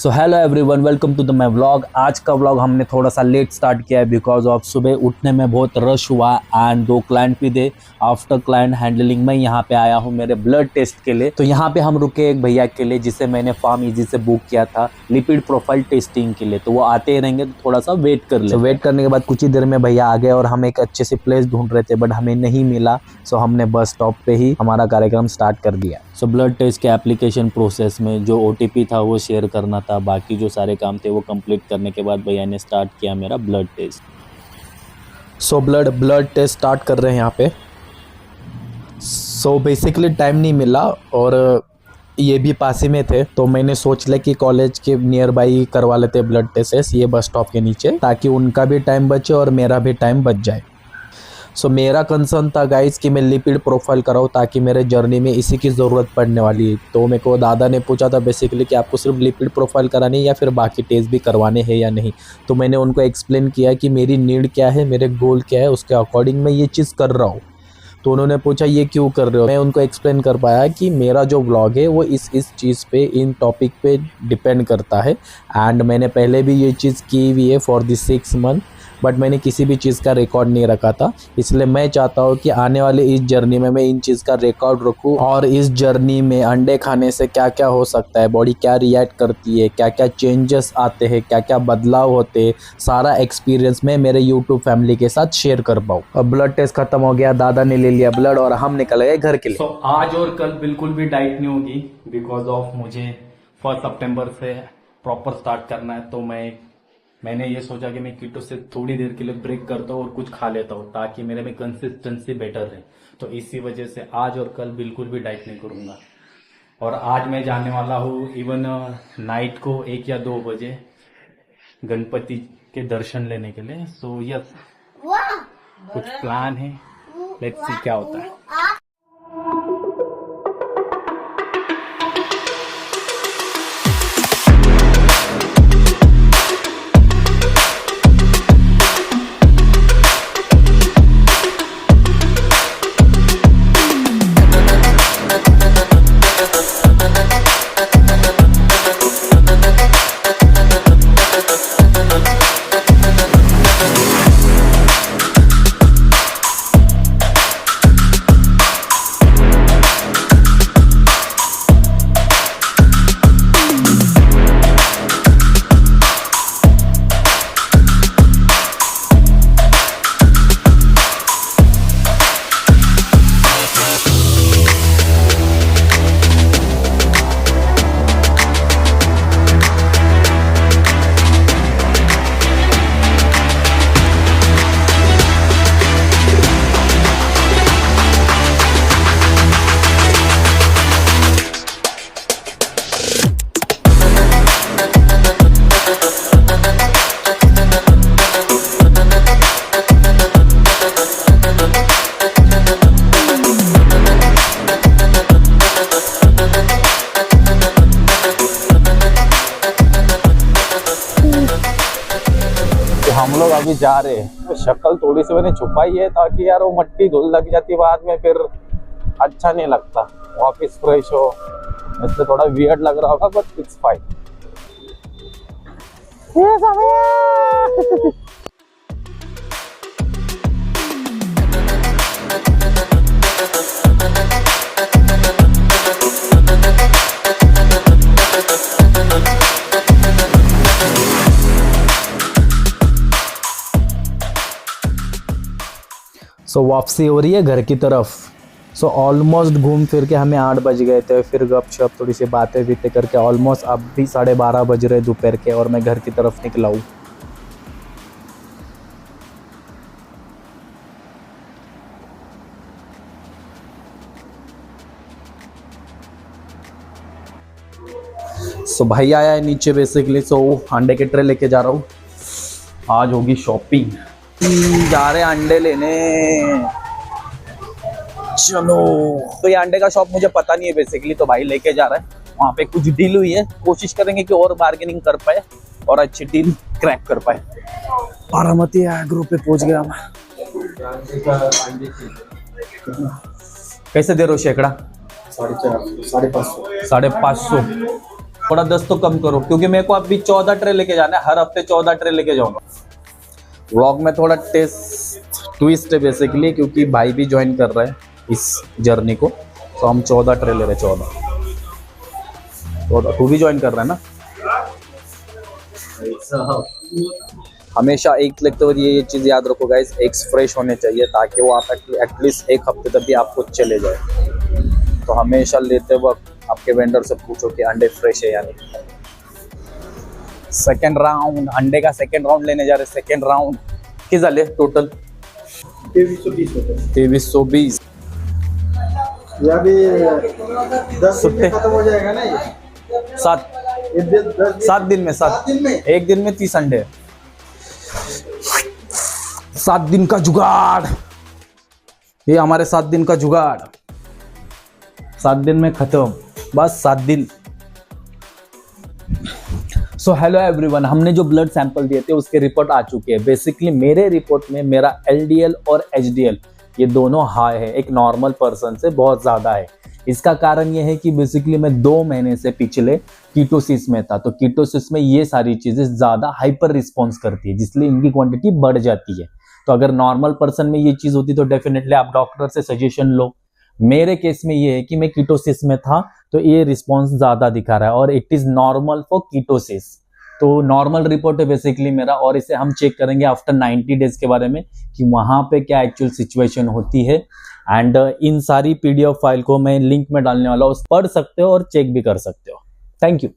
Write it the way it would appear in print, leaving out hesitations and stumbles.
So hello everyone, welcome to the my vlog. आज का vlog हमने थोड़ा सा लेट स्टार्ट किया है बिकॉज ऑफ सुबह उठने में बहुत रश हुआ एंड 2 क्लाइंट भी थे। आफ्टर क्लाइंट हैंडलिंग में यहाँ पे आया हूँ मेरे ब्लड टेस्ट के लिए। तो यहाँ पे हम रुके एक भैया के लिए जिसे मैंने फार्म इजी से बुक किया था लिपिड प्रोफाइल टेस्टिंग के लिए। तो वो आते ही रहेंगे, तो थोड़ा सा वेट कर ले। वेट करने के बाद कुछ ही देर में भैया आ गए और हम एक अच्छे से प्लेस ढूंढ रहे थे बट हमें नहीं मिला। सो हमने बस स्टॉप पे ही हमारा कार्यक्रम स्टार्ट कर दिया। सो ब्लड टेस्ट के एप्लीकेशन प्रोसेस में जो OTP था वो शेयर करना था, बाकी जो सारे काम थे वो कंप्लीट करने के बाद भैया ने स्टार्ट किया मेरा blood test. So blood test start कर रहे हैं यहाँ पे। सो बेसिकली टाइम नहीं मिला और ये भी पास ही में थे, तो मैंने सोच लिया कि कॉलेज के नियर बाई करवा लेते ब्लड टेस्ट ये बस स्टॉप के नीचे, ताकि उनका भी टाइम बचे और मेरा भी टाइम बच जाए। सो मेरा कंसर्न था गाइस कि मैं लिपिड प्रोफाइल कराऊँ, ताकि मेरे जर्नी में इसी की ज़रूरत पड़ने वाली है। तो मेरे को दादा ने पूछा था बेसिकली कि आपको सिर्फ लिपिड प्रोफाइल करानी है या फिर बाकी टेस्ट भी करवाने हैं या नहीं। तो मैंने उनको एक्सप्लेन किया कि मेरी नीड क्या है, मेरे गोल क्या है, उसके अकॉर्डिंग मैं ये चीज़ कर रहा हूँ। तो उन्होंने पूछा ये क्यों कर रहे हो। मैं उनको एक्सप्लेन कर पाया कि मेरा जो व्लॉग है वो इस चीज़ पे, इन टॉपिक पे डिपेंड करता है एंड मैंने पहले भी ये चीज़ की हुई है फॉर द 6 मंथ, बट मैंने किसी भी चीज़ का रिकॉर्ड नहीं रखा था। इसलिए मैं चाहता हूँ कि आने वाले इस जर्नी में मैं इन चीज़ का रिकॉर्ड रखूँ और इस जर्नी में अंडे खाने से क्या क्या हो सकता है, बॉडी क्या रिएक्ट करती है, क्या क्या चेंजेस आते हैं, क्या क्या बदलाव होते हैं, सारा एक्सपीरियंस मैं मेरे यूट्यूब फैमिली के साथ शेयर कर पाऊँ। अब ब्लड टेस्ट खत्म हो गया, दादा ने ले लिया ब्लड और हम निकल गए घर के लिए। आज और कल बिल्कुल भी डाइट नहीं होगी बिकॉज ऑफ मुझे 1 सितंबर से प्रॉपर स्टार्ट करना है। तो मैंने ये सोचा कि मैं कीटो से थोड़ी देर के लिए ब्रेक करता हूँ और कुछ खा लेता हूँ ताकि मेरे में कंसिस्टेंसी बेटर रहे। तो इसी वजह से आज और कल बिल्कुल भी डाइट नहीं करूँगा। और आज मैं जाने वाला हूँ इवन नाइट को 1 या 2 बजे गणपति के दर्शन लेने के लिए। सो यस, कुछ प्लान है, लेट्स सी क्या होता है। हम लोग अभी जा रहे हैं, तो शक्ल थोड़ी सी मैंने छुपाई है ताकि यार वो मट्टी धुल लग जाती बाद में, फिर अच्छा नहीं लगता। वापिस फ्रेश हो, इसलिए थोड़ा वियर्ड लग रहा होगा बट इट्स फाइन। सो वापसी हो रही है घर की तरफ। सो ऑलमोस्ट घूम फिर के हमें 8 बज गए थे, फिर गपशप थोड़ी सी बातें बीतें करके ऑलमोस्ट अब भी 12:30 बज रहे दोपहर के और मैं घर की तरफ निकला हूँ। सो भाई आया है नीचे बेसिकली। सो अंडे के ट्रे लेके जा रहा हूँ, आज होगी शॉपिंग। जा रहे हैं अंडे लेने, चलो। तो ये अंडे का शॉप मुझे पता नहीं है बेसिकली, तो भाई लेके जा रहा है। वहाँ पे कुछ डील हुई है, कोशिश करेंगे कि और बार्गेनिंग कर पाए और अच्छी डील क्रैक कर पाए। बारामती एग्रो पे पहुंच गया मैं। कैसे दे रहे हो शेकड़ा? 550 550। थोड़ा 10 तो कम करो, क्योंकि मेरे को अभी 14 ट्रे लेके जाना है, हर हफ्ते 14 ट्रे लेके जाऊंगा। व्लॉग में थोड़ा टेस्ट ट्विस्ट है बेसिकली, क्योंकि भाई भी ज्वाइन कर रहे हैं इस जर्नी को, तो हम 14 ट्रे ले रहे हैं। 14 तू भी ज्वाइन कर रहा है ना? हमेशा एक लेते हुए ये चीज़ याद रखो गाइस, एग्स फ्रेश होने चाहिए, ताकि वो आप एटलीस्ट एक हफ्ते तक भी आपको चले जाए। तो हमेशा लेते वक्त आपके वेंडर से पूछो कि अंडे फ्रेश है या नहीं। सेकेंड राउंड, अंडे का सेकेंड राउंड लेने जा रहे। सेकेंड राउंड किती झाले टोटल? 2320। या भी 10 दिन में खत्म हो जाएगा ना ये? 7 दिन में, 7 दिन में, एक दिन में 30 अंडे। 7 दिन का जुगाड़, ये हमारे 7 दिन का जुगाड़। 7 दिन में खत्म, बस 7 दिन। सो हेलो एवरीवन, हमने जो ब्लड सैंपल दिए थे उसके रिपोर्ट आ चुके हैं। बेसिकली मेरे रिपोर्ट में मेरा LDL और HDL ये दोनों हाई है, एक नॉर्मल पर्सन से बहुत ज़्यादा है। इसका कारण ये है कि बेसिकली मैं 2 महीने से पिछले कीटोसिस में था, तो कीटोसिस में ये सारी चीज़ें ज़्यादा हाइपर रिस्पॉन्स करती है, जिसलिए इनकी क्वांटिटी बढ़ जाती है। तो अगर नॉर्मल पर्सन में ये चीज़ होती तो डेफिनेटली आप डॉक्टर से सजेशन लो। मेरे केस में ये है कि मैं कीटोसिस में था, तो ये रिस्पॉन्स ज़्यादा दिखा रहा है और it is normal for ketosis. तो नॉर्मल रिपोर्ट है बेसिकली मेरा, और इसे हम चेक करेंगे आफ्टर 90 डेज के बारे में कि वहाँ पे क्या एक्चुअल सिचुएशन होती है। एंड इन सारी PDF फाइल को मैं लिंक में डालने वाला हूँ, पढ़ सकते हो और चेक भी कर सकते हो। Thank you.